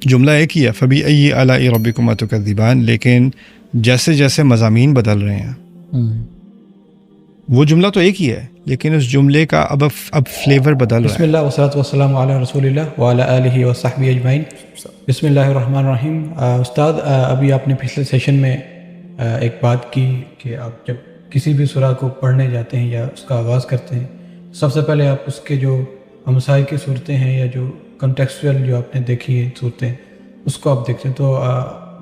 جملہ ایک ہی ہے، فبأي آلاء ربكما تكذبان، لیکن جیسے جیسے مضامین بدل رہے ہیں وہ جملہ تو ایک ہی ہے، لیکن اس جملے کا اب فلیور بدل رہا بسم ہے۔ اللہ والصلاۃ والسلام علی رسول اللہ وعلی آلہ وصحبہ اجمعین۔ بسم اللہ الرحمن الرحیم۔ استاد، ابھی آپ نے پچھلے سیشن میں ایک بات کی کہ آپ جب کسی بھی سورہ کو پڑھنے جاتے ہیں یا اس کا آغاز کرتے ہیں، سب سے پہلے آپ اس کے جو ہمسائے کی صورتیں ہیں یا جو کنٹیکسچوئل جو آپ نے دیکھی ہیں صورتیں، اس کو آپ دیکھتے ہیں۔ تو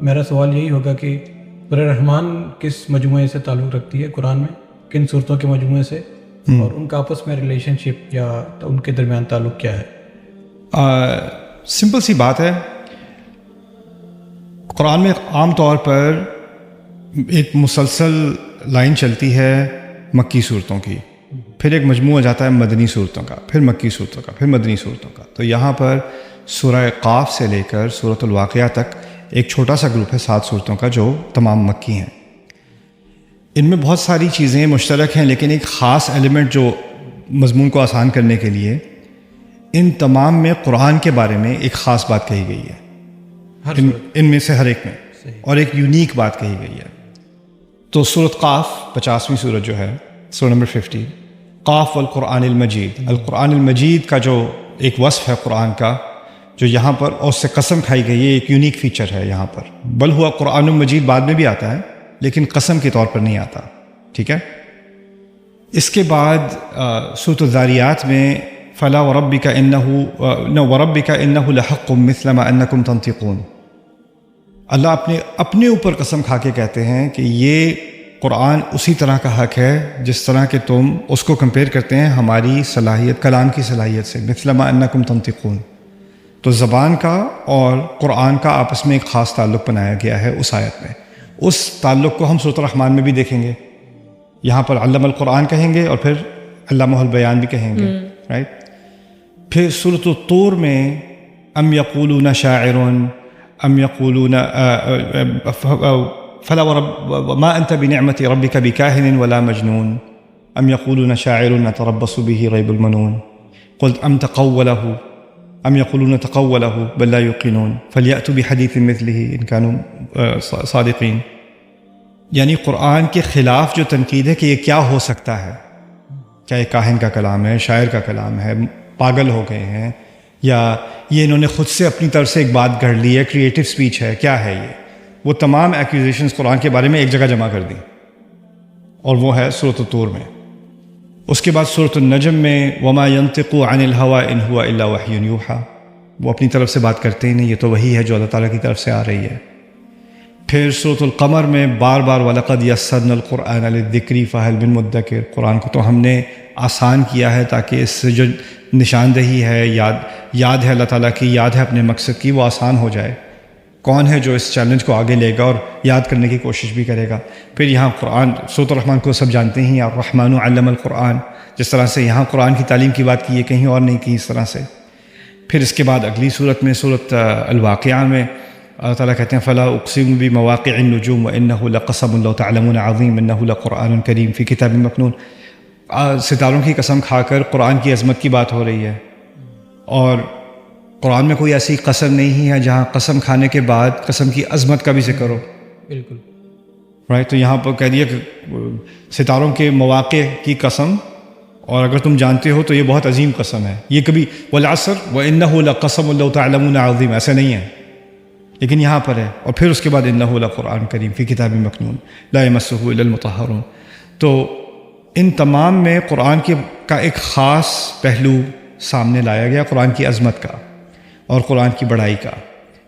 میرا سوال یہی ہوگا کہ سورہ رحمان کس مجموعے سے تعلق رکھتی ہے قرآن میں، کن صورتوں کے مجموعے سے، اور ان کا آپس میں ریلیشن شپ یا ان کے درمیان تعلق کیا ہے؟ سمپل سی بات ہے، قرآن میں عام طور پر ایک مسلسل لائن چلتی ہے مکی صورتوں کی، پھر ایک مجموعہ جاتا ہے مدنی صورتوں کا، پھر مکی صورتوں کا، پھر مدنی صورتوں کا۔ تو یہاں پر سورہ قاف سے لے کر سورۃ الواقعہ تک ایک چھوٹا سا گروپ ہے 7 صورتوں کا جو تمام مکی ہیں۔ ان میں بہت ساری چیزیں مشترک ہیں، لیکن ایک خاص ایلیمنٹ جو مضمون کو آسان کرنے کے لیے ان تمام میں قرآن کے بارے میں ایک خاص بات کہی گئی ہے، ان میں سے ہر ایک میں، اور ایک یونیک بات کہی گئی ہے۔ تو سورۃ قاف 50ویں سورت جو ہے، سورہ نمبر 50، قاف والقرآن المجید، القرآن المجید کا جو ایک وصف ہے قرآن کا، جو یہاں پر اور اس سے قسم کھائی گئی ہے، ایک یونیک فیچر ہے یہاں پر۔ بل ہوا قرآن المجید بعد میں بھی آتا ہے، لیکن قسم کے طور پر نہیں آتا، ٹھیک ہے۔ اس کے بعد سورۃ الذاریات میں فلا وربک وربک انہ لحق مثل ما انکم تنطقون، اللہ اپنے اوپر قسم کھا کے کہتے ہیں کہ یہ قرآن اسی طرح کا حق ہے جس طرح کہ تم اس کو کمپیئر کرتے ہیں ہماری صلاحیت، کلام کی صلاحیت سے، مثل ما انکم تنطقون۔ تو زبان کا اور قرآن کا آپس میں ایک خاص تعلق بنایا گیا ہے اس آیت میں۔ اس تعلق کو ہم سورۃ الرحمن میں بھی دیکھیں گے، یہاں پر علم القرآن کہیں گے اور پھر علامہ البیان بھی کہیں گے، رائٹ۔ پھر سورۃ الطور میں ام یقولون شاعر ام یقولون فلا ما انت بنعمت ربک بکاہن ولا مجنون ام یقولون شاعر نتربص به ریب المنون قل ام تقولہ ام یقولون تقولہ بل لا یوقنون فلیأتوا بحدیث مثلہ ان کانوا صادقین۔ یعنی قرآن کے خلاف جو تنقید ہے کہ یہ کیا ہو سکتا ہے، کیا یہ کاہن کا کلام ہے، شاعر کا کلام ہے، پاگل ہو گئے ہیں، یا یہ انہوں نے خود سے اپنی طرف سے ایک بات گھڑ لی ہے، کریٹو سپیچ ہے، کیا ہے یہ؟ وہ تمام ایکوزیشنز قرآن کے بارے میں ایک جگہ جمع کر دیں، اور وہ ہے سورۃ الطور میں۔ اس کے بعد سورۃ النجم میں وما ينطق عن الهوى ان هو الا وحی یوحى، وہ اپنی طرف سے بات کرتے ہی نہیں، یہ تو وہی ہے جو اللہ تعالیٰ کی طرف سے آ رہی ہے۔ پھر سورۃ القمر میں بار بار وَلَقَدْ يَسَّرْنَا الْقُرْآنَ لِلذِّكْرِ فَهَلْ مِن مُدَّكِرٍ، قرآن کو تو ہم نے آسان کیا ہے تاکہ اس سے جو نشاندہی ہے، یاد ہے اللہ تعالیٰ کی، یاد ہے اپنے مقصد کی، وہ آسان ہو جائے۔ کون ہے جو اس چیلنج کو آگے لے گا اور یاد کرنے کی کوشش بھی کرے گا؟ پھر یہاں قرآن، سورۃ الرحمن کو سب جانتے ہیں، الرحمن علم القرآن، جس طرح سے یہاں قرآن کی تعلیم کی بات کی ہے، کہیں اور نہیں کی اس طرح سے۔ پھر اس کے بعد اگلی صورت میں سورۃ الواقعہ میں اللہ تعالیٰ کہتے ہیں فلا اقسم بمواقع النجوم وانہ لقسم لو تعلمون عظیم انہ لقرآن کریم فی کتاب مکنون۔ ستاروں کی قسم کھا کر قرآن کی عظمت کی بات ہو رہی ہے، اور قرآن میں کوئی ایسی قسم نہیں ہے جہاں قسم کھانے کے بعد قسم کی عظمت کا بھی ذکر ہو، بالکل رائٹ۔ تو یہاں پر کہہ دیا کہ ستاروں کے مواقع کی قسم، اور اگر تم جانتے ہو تو یہ بہت عظیم قسم ہے۔ یہ کبھی والعصر وانہ لقسم لو تعلمون عظیم ایسا نہیں ہے، لیکن یہاں پر ہے۔ اور پھر اس کے بعد انہ لقرآن کریم فی کتاب مکنون لا یمسہ الا المطہرون۔ تو ان تمام میں قرآن کا ایک خاص پہلو سامنے لایا گیا، قرآن کی عظمت کا اور قرآن کی بڑائی کا۔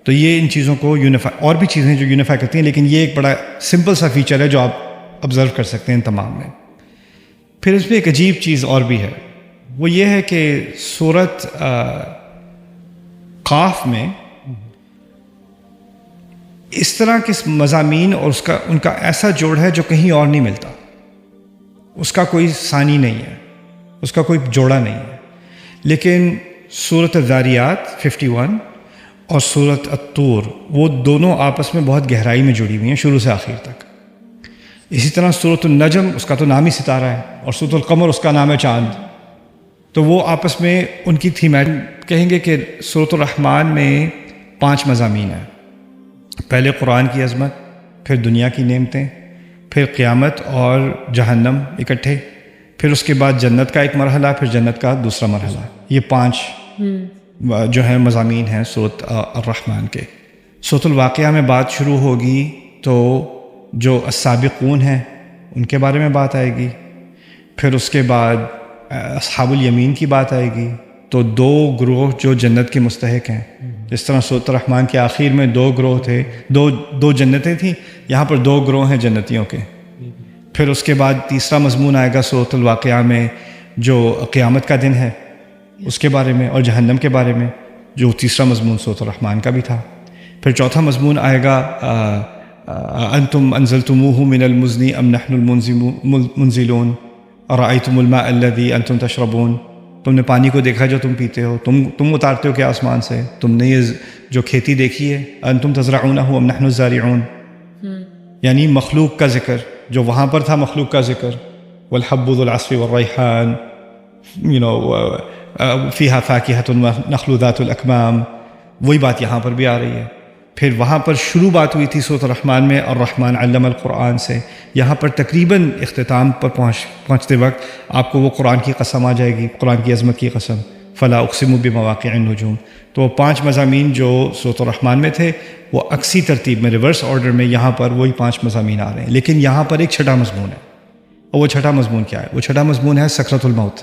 تو یہ ان چیزوں کو یونیفائی، اور بھی چیزیں جو یونیفائی کرتی ہیں، لیکن یہ ایک بڑا سمپل سا فیچر ہے جو آپ آبزرو کر سکتے ہیں ان تمام میں۔ پھر اس میں ایک عجیب چیز اور بھی ہے، وہ یہ ہے کہ سورۃ قاف میں اس طرح کے مضامین اور ان کا ایسا جوڑ ہے جو کہیں اور نہیں ملتا، اس کا کوئی ثانی نہیں ہے، اس کا کوئی جوڑا نہیں ہے۔ لیکن سورۃ الذاریات 51 اور سورۃ الطور، وہ دونوں آپس میں بہت گہرائی میں جڑی ہوئی ہیں شروع سے آخر تک۔ اسی طرح سورۃ النجم، اس کا تو نام ہی ستارہ ہے، اور سورۃ القمر اس کا نام ہے چاند۔ تو وہ آپس میں ان کی تھیمیٹک کہیں گے کہ سورۃ الرحمن میں 5 مضامین ہیں. پہلے قرآن کی عظمت، پھر دنیا کی نعمتیں، پھر قیامت اور جہنم اکٹھے، پھر اس کے بعد جنت کا ایک مرحلہ، پھر جنت کا دوسرا مرحلہ. یہ 5 جو ہیں مضامین ہیں سورۃ الرحمن کے. سورۃ الواقعہ میں بات شروع ہوگی تو جو السابقون ہیں ان کے بارے میں بات آئے گی، پھر اس کے بعد اصحاب الیمین کی بات آئے گی. تو 2 گروہ جو جنت کے مستحق ہیں، جس طرح سورۃ الرحمن کے آخر میں 2 گروہ تھے، دو جنتیں تھیں، یہاں پر 2 گروہ ہیں جنتیوں کے. پھر اس کے بعد تیسرا مضمون آئے گا سورۃ الواقعہ میں جو قیامت کا دن ہے اس کے بارے میں، اور جہنم کے بارے میں، جو تیسرا مضمون سورۃ الرحمن کا بھی تھا. پھر چوتھا مضمون آئے گا انتم انزلتموہ من المزن ام نحن المنزلون ارأیتم الماء الذی انتم تشربون. تم نے پانی کو دیکھا جو تم پیتے ہو، تم اتارتے ہو کیا آسمان سے؟ تم نے یہ جو کھیتی دیکھی ہے، انتم تزرعونہ ام نحن الزارعون. یعنی مخلوق کا ذکر جو وہاں پر تھا، مخلوق کا ذکر، والحب ذو العصف والریحان فیہا فاکہۃ والنخل ذات الاکمام، وہی بات یہاں پر بھی آ رہی ہے. پھر وہاں پر شروع بات ہوئی تھی سورۃ الرحمن میں الرحمن علم القرآن سے. یہاں پر تقریباً اختتام پر پہنچتے وقت آپ کو وہ قرآن کی قسم آ جائے گی، قرآن کی عظمت کی قسم، فلا اقسم بمواقع النجوم. تو 5 مضامین جو سورۃ الرحمن میں تھے وہ عکسی ترتیب میں، ریورس آرڈر میں یہاں پر وہی 5 مضامین آ رہے ہیں. لیکن یہاں پر ایک چھٹا مضمون ہے، اور وہ چھٹا مضمون کیا ہے؟ وہ چھٹا مضمون ہے سکرۃ الموت.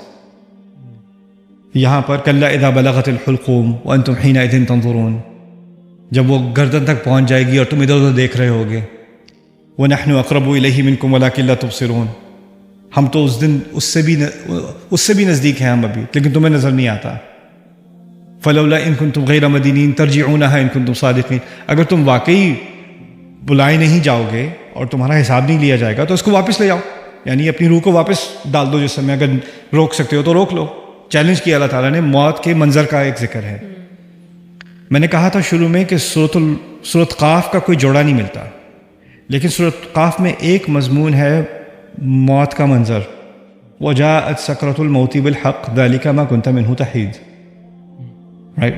یہاں پر کلا اذا بلغت الحلقوم وانتم حینئذ تنظرون، جب وہ گردن تک پہنچ جائے گی اور تم ادھر ادھر دیکھ رہے ہوگے. وَنَحْنُ أَقْرَبُ إِلَيْهِ مِنْكُمْ وَلَكِنْ لَا تُبْصِرُونَ، ہم تو اس دن اس سے بھی نزدیک ہیں ہم ابھی، لیکن تمہیں نظر نہیں آتا. فَلَوْلَا إِن كُنْتُمْ غَيْرَ مَدِينِينَ تَرْجِعُونَهَا إِن كُنْتُمْ صَادِقِينَ. اگر تم واقعی بلائے نہیں جاؤ گے اور تمہارا حساب نہیں لیا جائے گا تو اس کو واپس لے آؤ، یعنی اپنی روح کو واپس ڈال دو جسم میں. اگر روک سکتے ہو تو روک لو. چیلنج کیا اللہ تعالیٰ نے. موت کے منظر کا ایک ذکر ہے. میں نے کہا تھا شروع میں کہ سورۃ قاف کا کوئی جوڑا نہیں ملتا، لیکن سورۃ قاف میں ایک مضمون ہے موت کا منظر. وَجَاءَتْ سَكْرَةُ الْمَوْتِ بِالْحَقِّ ذَلِكَ مَا كُنْتَ مِنْهُ تَحِيدُ.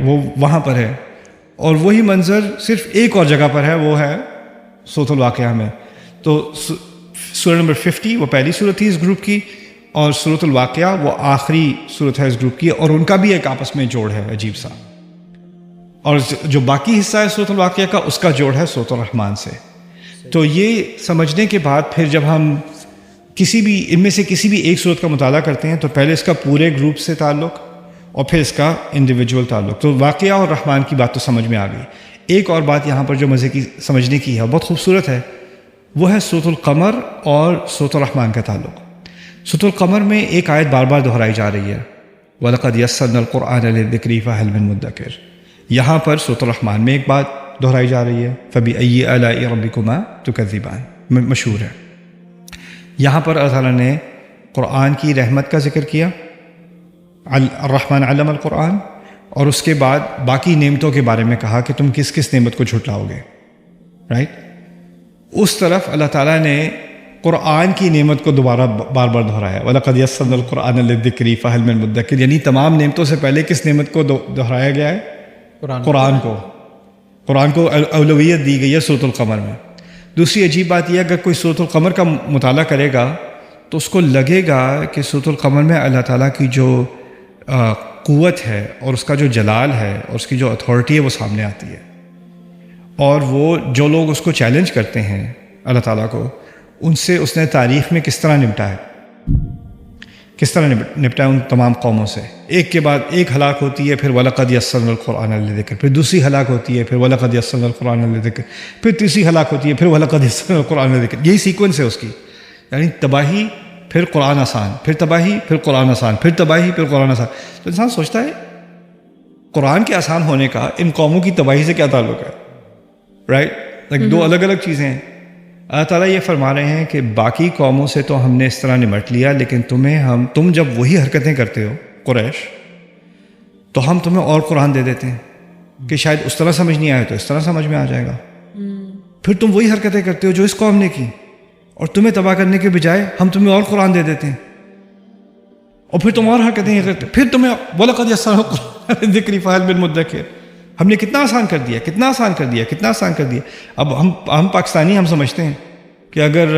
وہ وہاں پر ہے، اور وہی منظر صرف ایک اور جگہ پر ہے، وہ ہے سورۃ الواقعہ میں. تو سورہ نمبر 50 وہ پہلی صورت تھی اس گروپ کی، اور سورۃ الواقعہ وہ آخری صورت ہے اس گروپ کی، اور ان کا بھی ایک آپس میں جوڑ ہے عجیب سا. اور جو باقی حصہ ہے سورۃ الواقعہ کا، اس کا جوڑ ہے سورۃ الرحمن سے. تو یہ سمجھنے کے بعد پھر جب ہم ان میں سے کسی بھی ایک صورت کا مطالعہ کرتے ہیں تو پہلے اس کا پورے گروپ سے تعلق اور پھر اس کا انڈیویجول تعلق. تو واقعہ اور رحمان کی بات تو سمجھ میں آ گئی. ایک اور بات یہاں پر جو مزے کی سمجھنے کی ہے، بہت خوبصورت ہے، وہ ہے سورۃ القمر اور سورۃ الرحمن کا تعلق. سورۃ القمر میں ایک آیت بار بار دہرائی جا رہی ہے، وَلَقَدْ يَسَّرْنَا الْقُرْآنَ لِلذِّكْرِ فَهَلْ مِن مُدَّكِرٍ. یہاں پر سورۃ الرحمن میں ایک بات دہرائی جا رہی ہے، فَبِأَيِّ آلَاءِ رَبِّكُمَا تُكَذِّبَانِ، مشہور ہے. یہاں پر اللہ تعالیٰ نے قرآن کی رحمت کا ذکر کیا، الرحمن علم القرآن، اور اس کے بعد باقی نعمتوں کے بارے میں کہا کہ تم کس کس نعمت کو جھٹلاؤ گے. رائٹ. اس طرف اللہ تعالیٰ نے قرآن کی نعمت کو دوبارہ بار بار دہرایا، وَلَقَدْ يَسَّرْنَا الْقُرْآنَ لِلذِّكْرِ فَهَلْ مِن مُدَّكِرٍ. یعنی تمام نعمتوں سے پہلے کس نعمت کو دہرایا گیا ہے؟ قرآن کو اولویت دی گئی ہے سورۃ القمر میں. دوسری عجیب بات یہ ہے، اگر کوئی سورۃ القمر کا مطالعہ کرے گا تو اس کو لگے گا کہ سورۃ القمر میں اللہ تعالیٰ کی جو قوت ہے اور اس کا جو جلال ہے اور اس کی جو اتھارٹی ہے وہ سامنے آتی ہے. اور وہ جو لوگ اس کو چیلنج کرتے ہیں اللہ تعالیٰ کو، ان سے اس نے تاریخ میں کس طرح نمٹا ہے، کس طرح نپٹا ہے ان تمام قوموں سے. ایک کے بعد ایک ہلاک ہوتی ہے، پھر وَلَقَدْ يَسَّرْنَا الْقُرْآنَ لِلذِّكْرِ، پھر دوسری ہلاک ہوتی ہے، پھر وَلَقَدْ يَسَّرْنَا الْقُرْآنَ لِلذِّكْرِ، پھر تیسری ہلاک ہوتی ہے، پھر وَلَقَدْ يَسَّرْنَا الْقُرْآنَ لِلذِّكْرِ. یہی سیکوینس ہے اس کی، یعنی تباہی پھر قرآن آسان، پھر تباہی پھر قرآن آسان، پھر تباہی پھر قرآن آسان. تو انسان سوچتا ہے قرآن کے آسان ہونے کا ان قوموں کی تباہی سے کیا تعلق ہے؟ رائٹ. دو الگ الگ چیزیں ہیں. اللہ تعالیٰ یہ فرما رہے ہیں کہ باقی قوموں سے تو ہم نے اس طرح نمٹ لیا، لیکن تم جب وہی حرکتیں کرتے ہو قریش، تو ہم تمہیں اور قرآن دے دیتے ہیں کہ شاید اس طرح سمجھ نہیں آئے تو اس طرح سمجھ میں آ جائے گا. پھر تم وہی حرکتیں کرتے ہو جو اس قوم نے کی، اور تمہیں تباہ کرنے کے بجائے ہم تمہیں اور قرآن دے دیتے ہیں، اور پھر تم اور حرکتیں یہ کرتے، پھر تمہیں وَلَقَدْ يَسَّرْنَا الْقُرْآنَ لِلذِّكْرِ فَهَلْ مِن مُدَّكِرٍ. ہم نے کتنا آسان کر دیا، کتنا آسان کر دیا، کتنا آسان کر دیا. اب ہم پاکستانی ہم سمجھتے ہیں کہ اگر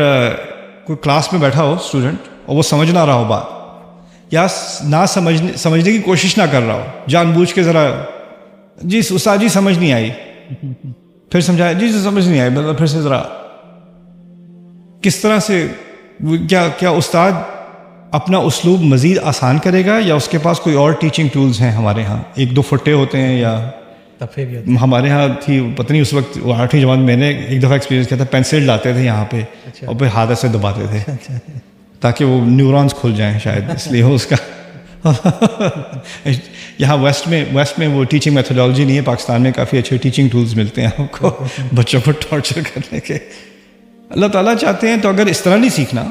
کوئی کلاس میں بیٹھا ہو اسٹوڈنٹ اور وہ سمجھ نہ رہا ہو بات، یا نہ سمجھنے کی کوشش نہ کر رہا ہو، جان بوجھ کے ذرا جی استاد جی سمجھ نہیں آئی، پھر سمجھایا جی سمجھ نہیں آئی، مطلب پھر سے ذرا کس طرح سے کیا استاد اپنا اسلوب مزید آسان کرے گا، یا اس کے پاس کوئی اور ٹیچنگ ٹولز ہیں؟ ہمارے ہاں ایک دو فٹے ہوتے ہیں، یا ہمارے ہاں تھی پتہ نہیں اس وقت 8ویں جماعت میں نے ایک دفعہ ایکسپیرینس کیا تھا، پینسل لاتے تھے یہاں پہ اور پھر ہاتھ سے دباتے تھے تاکہ وہ نیورونز کھل جائیں شاید، اس لیے اس کا یہاں ویسٹ میں وہ ٹیچنگ میتھڈالوجی نہیں ہے. پاکستان میں کافی اچھے ٹیچنگ ٹولز ملتے ہیں آپ کو بچوں کو ٹارچر کرنے کے. اللہ تعالیٰ چاہتے ہیں تو اگر اس طرح نہیں سیکھنا،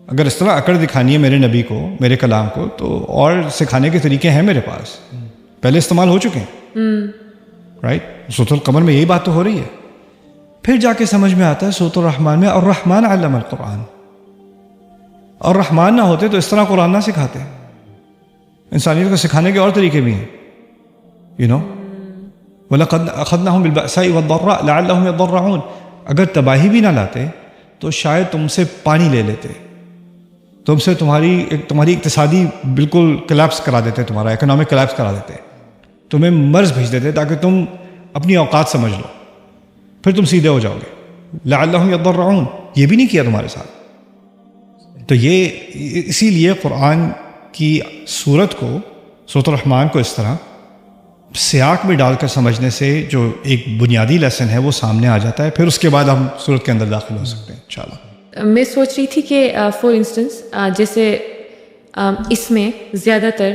اگر اس طرح اکڑ دکھانی ہے میرے نبی کو، میرے کلام کو، تو اور سکھانے کے طریقے ہیں میرے پاس، پہلے استعمال ہو چکے ہیں. رائٹ، سورۃ القمر میں یہی بات تو ہو رہی ہے. پھر جا کے سمجھ میں آتا ہے سورۃ الرحمن میں، الرحمن علم القرآن. اور رحمان نہ ہوتے تو اس طرح قرآن نہ سکھاتے. انسانیت کو سکھانے کے اور طریقے بھی ہیں، وَلَقَدْ أَخَذْنَاهُمْ بِالْبَأْسَاءِ وَالضَّرَّاءِ لَعَلَّهُمْ يَضَّرَّعُونَ. اگر تباہی بھی نہ لاتے تو شاید تم سے پانی لے لیتے، تم سے تمہاری اقتصادی بالکل کلیپس کرا دیتے، تمہارا اکنامک کلیپس کرا دیتے، تمہیں مرض بھیج دیتے تاکہ تم اپنی اوقات سمجھ لو، پھر تم سیدھے ہو جاؤ گے. لَعَلَّهُمْ يَضَّرَّعُونَ، یہ بھی نہیں کیا تمہارے ساتھ. تو یہ اسی لیے قرآن کی سورت کو، سورۃ الرحمن کو اس طرح سیاق میں ڈال کر سمجھنے سے جو ایک بنیادی لیسن ہے وہ سامنے آ جاتا ہے. پھر اس کے بعد ہم سورت کے اندر داخل ہو سکتے ہیں انشاءاللہ. میں سوچ رہی تھی کہ فار انسٹنس جیسے اس میں زیادہ تر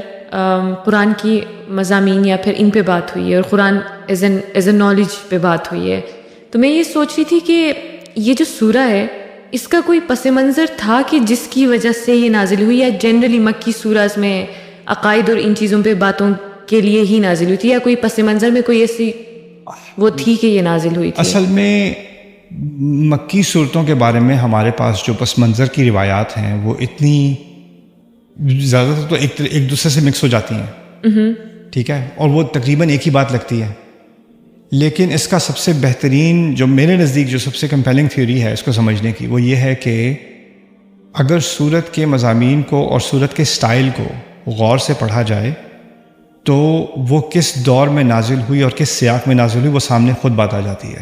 قرآن کی مضامین یا پھر ان پہ بات ہوئی ہے، اور قرآن ایز اے نالج پہ بات ہوئی ہے، تو میں یہ سوچ رہی تھی کہ یہ جو سورہ ہے اس کا کوئی پس منظر تھا کہ جس کی وجہ سے یہ نازل ہوئی، یا جنرلی مکی سورہز میں عقائد اور ان چیزوں پہ باتوں کے لیے ہی نازل ہوئی تھی، یا کوئی پس منظر میں کوئی ایسی وہ تھی کہ یہ نازل ہوئی تھی؟ اصل میں مکی صورتوں کے بارے میں ہمارے پاس جو پس منظر کی روایات ہیں وہ اتنی زیادہ تر تو ایک دوسرے سے مکس ہو جاتی ہیں، ٹھیک ہے، اور وہ تقریباً ایک ہی بات لگتی ہے. لیکن اس کا سب سے بہترین، جو میرے نزدیک جو سب سے کمپیلنگ تھیوری ہے اس کو سمجھنے کی، وہ یہ ہے کہ اگر سورت کے مضامین کو اور سورت کے سٹائل کو غور سے پڑھا جائے تو وہ کس دور میں نازل ہوئی اور کس سیاق میں نازل ہوئی وہ سامنے خود بات آ جاتی ہے.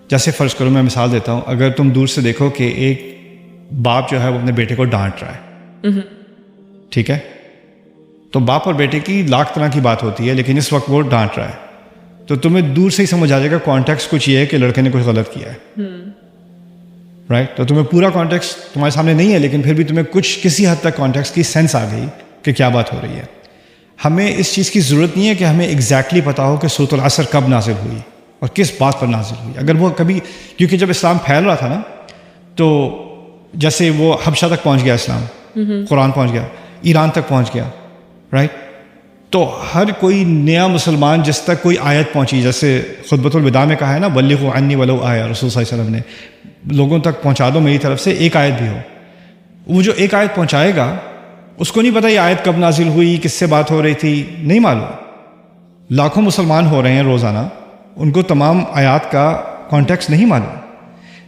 جیسے فرض کرو، میں مثال دیتا ہوں، اگر تم دور سے دیکھو کہ ایک باپ جو ہے وہ اپنے بیٹے کو ڈانٹ رہا ہے، ٹھیک ہے، تو باپ اور بیٹے کی لاکھ طرح کی بات ہوتی ہے، لیکن اس وقت وہ ڈانٹ رہا ہے، تو تمہیں دور سے ہی سمجھ آ جائے گا کانٹیکسٹ کچھ یہ ہے کہ لڑکے نے کچھ غلط کیا ہے. رائٹ، تو تمہیں پورا کانٹیکسٹ تمہارے سامنے نہیں ہے، لیکن پھر بھی تمہیں کچھ کسی حد تک کانٹیکسٹ کی سینس آ گئی کہ کیا بات ہو رہی ہے. ہمیں اس چیز کی ضرورت نہیں ہے کہ ہمیں ایگزیکٹلی پتہ ہو کہ سورۃ العصر کب نازل ہوئی اور کس بات پر نازل ہوئی. اگر وہ کبھی، کیونکہ جب اسلام پھیل رہا تھا نا، تو جیسے وہ حبشہ تک پہنچ گیا اسلام، قرآن پہنچ گیا، ایران تک پہنچ گیا، رائٹ، تو ہر کوئی نیا مسلمان جس تک کوئی آیت پہنچی، جیسے خطبۃ الوداع میں کہا ہے نا، بلغوا عنی ولو آیا، رسول صلی اللہ علیہ وسلم نے، لوگوں تک پہنچا دو میری طرف سے ایک آیت بھی ہو. وہ جو ایک آیت پہنچائے گا اس کو نہیں پتہ یہ آیت کب نازل ہوئی، کس سے بات ہو رہی تھی، نہیں معلوم. لاکھوں مسلمان ہو رہے ہیں روزانہ، ان کو تمام آیات کا کانٹیکسٹ نہیں معلوم،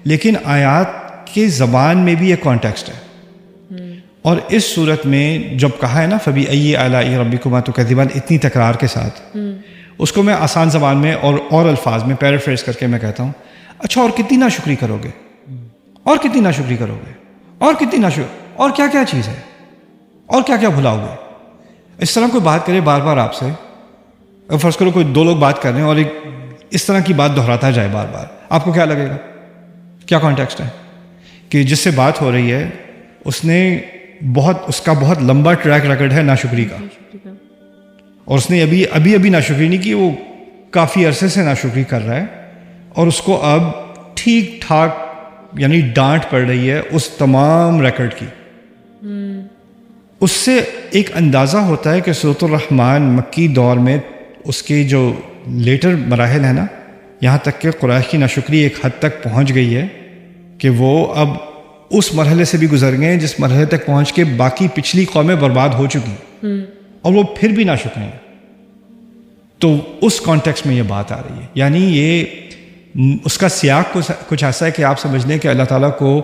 لیکن آیات کی زبان میں بھی ایک کانٹیکسٹ ہے. اور اس صورت میں جب کہا ہے نا فَبِأَيِّ آلَاءِ رَبِّكُمَا تُكَذِّبَانِ، اتنی تکرار کے ساتھ، اس کو میں آسان زبان میں اور الفاظ میں پیرافریز کر کے میں کہتا ہوں، اچھا اور کتنی ناشکری کرو گے، اور کتنی ناشکری کرو گے، اور کتنی ناشکری، اور کیا کیا چیز ہے، اور کیا کیا بھلاؤ گے. اس طرح کوئی بات کرے بار بار آپ سے، فرض کرو کوئی دو لوگ بات کر رہے ہیں اور ایک اس طرح کی بات دہراتا جائے بار بار، آپ کو کیا لگے گا؟ کیا کانٹیکسٹ ہے کہ جس سے بات ہو رہی ہے اس کا بہت لمبا ٹریک ریکارڈ ہے ناشکری کا، اور اس نے ابھی ناشکری نہیں کی، وہ کافی عرصے سے ناشکری کر رہا ہے، اور اس کو اب ٹھیک ٹھاک یعنی ڈانٹ پڑ رہی ہے اس تمام ریکارڈ کی. اس سے ایک اندازہ ہوتا ہے کہ سورۃ الرحمن مکی دور میں اس کے جو لیٹر مراحل ہیں نا، یہاں تک کہ قریش کی ناشکری ایک حد تک پہنچ گئی ہے کہ وہ اب اس مرحلے سے بھی گزر گئے ہیں جس مرحلے تک پہنچ کے باقی پچھلی قومیں برباد ہو چکی ہیں، اور وہ پھر بھی ناشکر ہیں. تو اس کانٹیکسٹ میں یہ بات آ رہی ہے. یعنی یہ اس کا سیاق کچھ ایسا ہے کہ آپ سمجھ لیں کہ اللہ تعالیٰ کو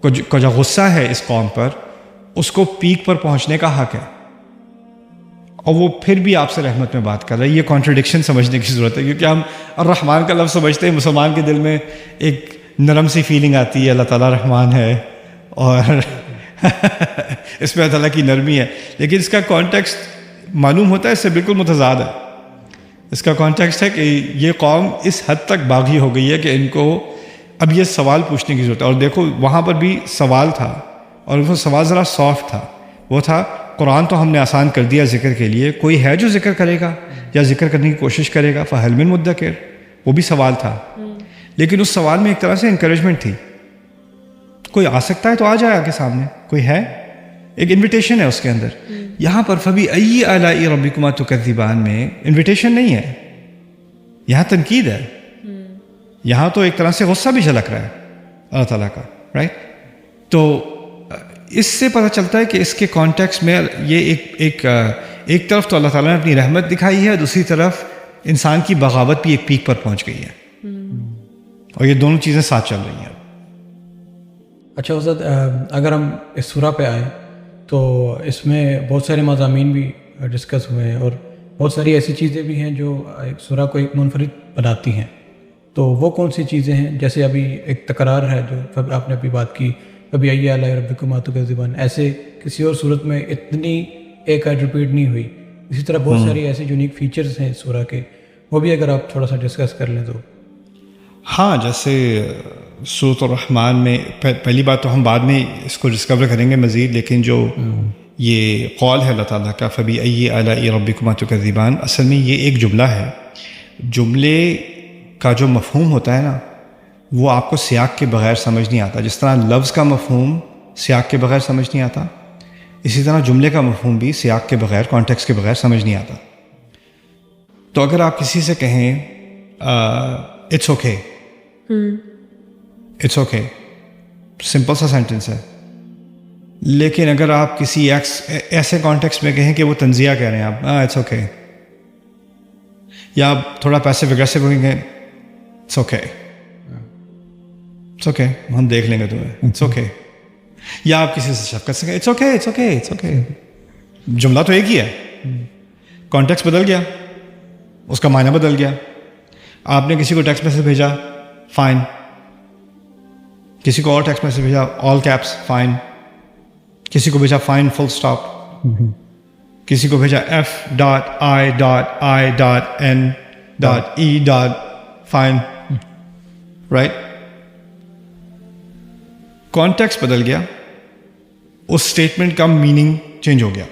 جو غصہ ہے اس قوم پر، اس کو پیک پر پہنچنے کا حق ہے، اور وہ پھر بھی آپ سے رحمت میں بات کر رہا ہے. یہ کانٹرڈکشن سمجھنے کی ضرورت ہے، کیونکہ ہم الرحمن کا لفظ سمجھتے ہیں، مسلمان کے دل میں ایک نرم سی فیلنگ آتی ہے، اللہ تعالیٰ رحمان ہے اور اس میں اللہ تعالیٰ کی نرمی ہے. لیکن اس کا کانٹیکسٹ معلوم ہوتا ہے اس سے بالکل متضاد ہے. اس کا کانٹیکسٹ ہے کہ یہ قوم اس حد تک باغی ہو گئی ہے کہ ان کو اب یہ سوال پوچھنے کی ضرورت ہے. اور دیکھو وہاں پر بھی سوال تھا، اور وہ سوال ذرا سافٹ تھا. وہ تھا قرآن تو ہم نے آسان کر دیا ذکر کے لیے، کوئی ہے جو ذکر کرے گا یا ذکر کرنے کی کوشش کرے گا؟ فہل من مدکر، وہ بھی سوال تھا. لیکن اس سوال میں ایک طرح سے انکریجمنٹ تھی. کوئی آ سکتا ہے تو آ جائے آگے سامنے، کوئی ہے، ایک انویٹیشن ہے اس کے اندر. یہاں پر فبأي آلاء ربكما تكذبان میں انویٹیشن نہیں ہے، یہاں تنقید ہے. یہاں تو ایک طرح سے غصہ بھی جھلک رہا ہے اللہ تعالیٰ کا، رائٹ؟ تو اس سے پتہ چلتا ہے کہ اس کے کانٹیکسٹ میں یہ ایک طرف تو اللہ تعالیٰ نے اپنی رحمت دکھائی ہے، دوسری طرف انسان کی بغاوت بھی ایک پیک پر پہنچ گئی ہے، اور یہ دونوں چیزیں ساتھ چل رہی ہیں. اچھا استاد، اگر ہم اس سورہ پہ آئیں تو اس میں بہت سارے مضامین بھی ڈسکس ہوئے ہیں، اور بہت ساری ایسی چیزیں بھی ہیں جو ایک سورہ کو ایک منفرد بناتی ہیں. تو وہ کون سی چیزیں ہیں؟ جیسے ابھی ایک تکرار ہے جو آپ نے ابھی بات کی، فبأي آلاء ربكما تكذبان، ایسے کسی اور صورت میں اتنی ایک آیت ریپیٹ نہیں ہوئی. اسی طرح بہت ساری ایسے یونیک فیچرز ہیں سورہ کے، وہ بھی اگر آپ تھوڑا سا ڈسکس کر لیں تو. ہاں، جیسے سورۃ الرحمن میں پہلی بات تو ہم بعد میں اس کو ڈسکور کریں گے مزید، لیکن جو یہ قول ہے اللہ تعالیٰ کا فبأي آلاء ربكما تكذبان، اصل میں یہ ایک جملہ ہے. جملے کا جو مفہوم ہوتا ہے نا، وہ آپ کو سیاق کے بغیر سمجھ نہیں آتا. جس طرح لفظ کا مفہوم سیاق کے بغیر سمجھ نہیں آتا، اسی طرح جملے کا مفہوم بھی سیاق کے بغیر، کانٹیکسٹ کے بغیر سمجھ نہیں آتا. تو اگر آپ کسی سے کہیں it's okay, it's okay, simple سا سینٹنس ہے. لیکن اگر آپ کسی ایسے کانٹیکسٹ میں کہیں کہ وہ تنزیہ کہہ رہے ہیں، آپ اٹس اوکے، یا آپ تھوڑا پیسیو اگریسو کہیں گے اٹس اوکے، اٹس اوکے، ہم دیکھ لیں گے تمہیں، اٹس اوکے. یا آپ کسی سے شفقت سے کہیں it's okay, it's okay, it's okay. جملہ تو ایک ہی ہے، کانٹیکسٹ بدل گیا، اس کا معنی بدل گیا. آپ نے کسی کو ٹیکسٹ میسج بھیجا، فائن. کسی کو اور ٹیکسٹ میسج بھیجا، آل کیپس، فائن. کسی کو بھیجا فائن فل اسٹاپ. کسی کو بھیجا F.I.N.E. Fine, right? کانٹیکسٹ بدل گیا، اس اسٹیٹمنٹ کا میننگ چینج ہو گیا.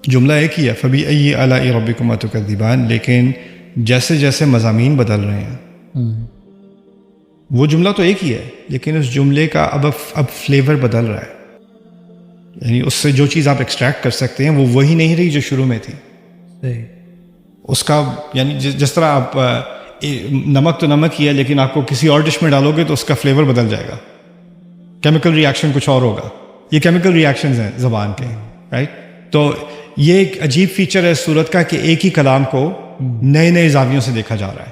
جملہ ایک ہی ہے فبأي آلاء ربكما تكذبان، لیکن جیسے جیسے مضامین بدل رہے ہیں، وہ جملہ تو ایک ہی ہے لیکن اس جملے کا اب فلیور بدل رہا ہے. یعنی اس سے جو چیز آپ ایکسٹریکٹ کر سکتے ہیں وہ وہی نہیں رہی جو شروع میں تھی. اس کا یعنی جس طرح آپ نمک تو نمک ہی ہے، لیکن آپ کو کسی اور ڈش میں ڈالو گے تو اس کا فلیور بدل جائے گا، کیمیکل ریاکشن کچھ اور ہوگا. یہ کیمیکل ریاکشنز ہیں زبان کے، رائٹ؟ تو یہ ایک عجیب فیچر ہے صورت کا کہ ایک ہی کلام کو نئے نئے زاویوں سے دیکھا جا رہا ہے.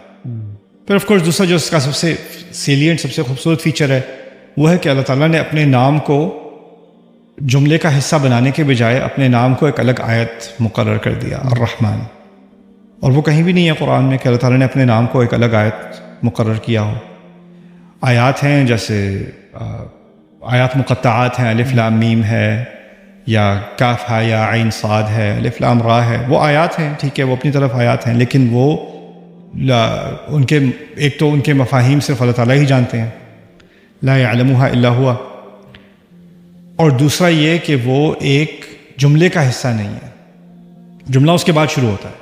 پھر آف کورس دوسرا جو اس کا سب سے سیلینٹ، سب سے خوبصورت فیچر ہے وہ ہے کہ اللہ تعالیٰ نے اپنے نام کو جملے کا حصہ بنانے کے بجائے اپنے نام کو ایک الگ آیت مقرر کر دیا، الرحمن. اور وہ کہیں بھی نہیں ہے قرآن میں کہ اللہ تعالیٰ نے اپنے نام کو ایک الگ آیت مقرر کیا ہو. آیات ہیں جیسے آیات مقطعات ہیں، الف لام میم ہے، یا کاف ہے، یا عین صاد ہے، الف لام را ہے. وہ آیات ہیں، ٹھیک ہے، وہ اپنی طرف آیات ہیں، لیکن وہ ان کے ایک تو ان کے مفاہیم صرف اللہ تعالیٰ ہی جانتے ہیں، لا یعلمها الا ہوا. اور دوسرا یہ کہ وہ ایک جملے کا حصہ نہیں ہے، جملہ اس کے بعد شروع ہوتا ہے.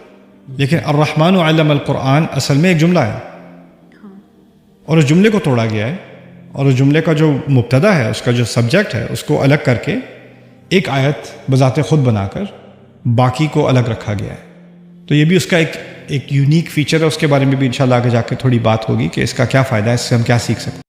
لیکن الرحمن علم القرآن اصل میں ایک جملہ ہے، اور اس جملے کو توڑا گیا ہے، اور اس جملے کا جو مبتدا ہے، اس کا جو سبجیکٹ ہے، اس کو الگ کر کے ایک آیت بذات خود بنا کر باقی کو الگ رکھا گیا ہے. تو یہ بھی اس کا ایک یونیک فیچر ہے. اس کے بارے میں بھی انشاءاللہ آگے جا کے تھوڑی بات ہوگی کہ اس کا کیا فائدہ ہے، اس سے ہم کیا سیکھ سکتے ہیں.